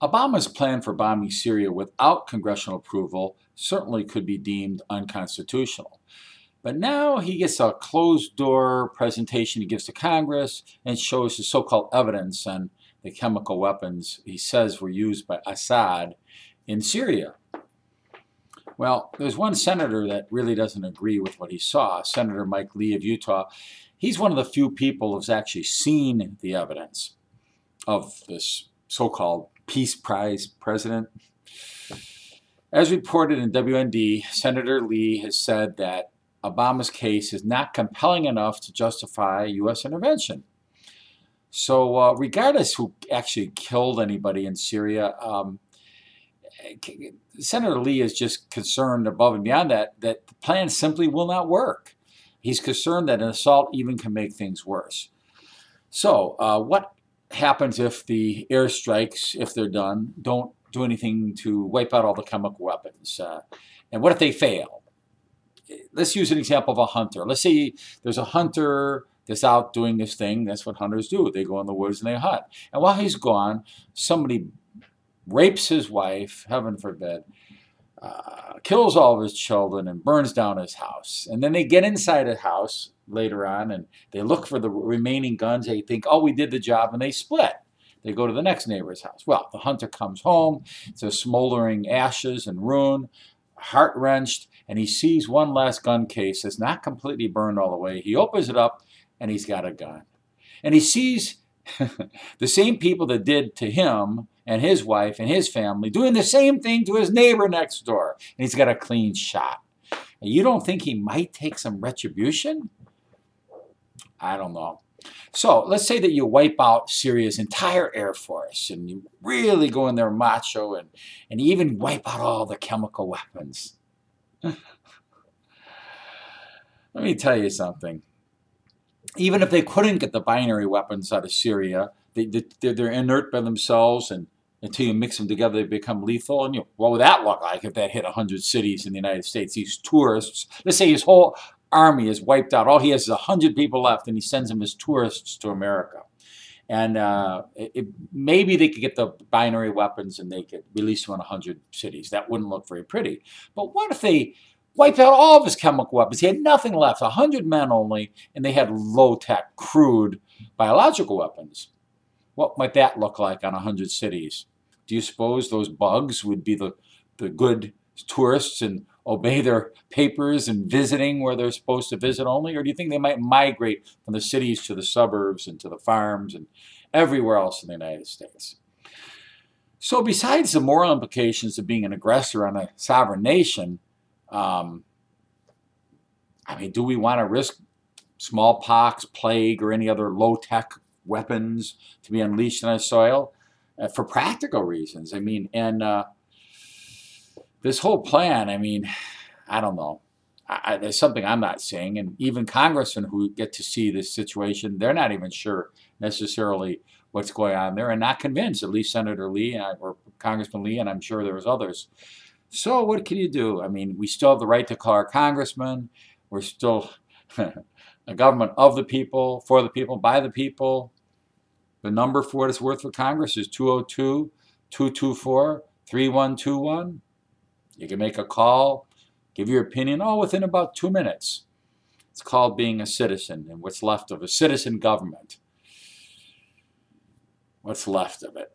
Obama's plan for bombing Syria without congressional approval certainly could be deemed unconstitutional. But now he gets a closed-door presentation he gives to Congress and shows the so-called evidence on the chemical weapons he says were used by Assad in Syria. Well, there's one senator that really doesn't agree with what he saw, Senator Mike Lee of Utah. He's one of the few people who's actually seen the evidence of this so-called Peace Prize president. As reported in WND, Senator Lee has said that Obama's case is not compelling enough to justify U.S. intervention. So regardless who actually killed anybody in Syria, Senator Lee is just concerned above and beyond that the plan simply will not work. He's concerned that an assault even can make things worse. So what happens if the airstrikes, if they're done, don't do anything to wipe out all the chemical weapons? And what if they fail? Let's use an example of a hunter. Let's say there's a hunter that's out doing this thing. That's what hunters do. They go in the woods and they hunt. And while he's gone, somebody rapes his wife, heaven forbid, kills all of his children and burns down his house. And then they get inside his house later on and they look for the remaining guns. They think, oh, we did the job, and they split. They go to the next neighbor's house. Well, the hunter comes home. It's a smoldering ashes and ruin, heart-wrenched, and he sees one last gun case that's not completely burned all the way. He opens it up, and he's got a gun. And he sees the same people that did to him and his wife and his family doing the same thing to his neighbor next door. And he's got a clean shot. And you don't think he might take some retribution? I don't know. So let's say that you wipe out Syria's entire air force and you really go in there macho and even wipe out all the chemical weapons. Let me tell you something. Even if they couldn't get the binary weapons out of Syria, they're inert by themselves, and until you mix them together, they become lethal. And what would that look like if that hit 100 cities in the United States? These tourists, let's say his whole army is wiped out. All he has is 100 people left, and he sends them as tourists to America. And maybe they could get the binary weapons and they could release them in 100 cities. That wouldn't look very pretty. But what if they wiped out all of his chemical weapons? He had nothing left, 100 men only, and they had low-tech, crude biological weapons. What might that look like on 100 cities? Do you suppose those bugs would be the good tourists and obey their papers and visiting where they're supposed to visit only? Or do you think they might migrate from the cities to the suburbs and to the farms and everywhere else in the United States? So besides the moral implications of being an aggressor on a sovereign nation, do we want to risk smallpox, plague, or any other low-tech weapons to be unleashed on our soil? For practical reasons. This whole plan, I don't know. There's something I'm not seeing, and even congressmen who get to see this situation, they're not even sure necessarily what's going on there and not convinced, at least Senator Lee or Congressman Lee, and I'm sure there was others. So what can you do? We still have the right to call our congressman. We're still a government of the people, for the people, by the people. The number for what it's worth for Congress is 202-224-3121. You can make a call, give your opinion, within about 2 minutes. It's called being a citizen and what's left of a citizen government. What's left of it.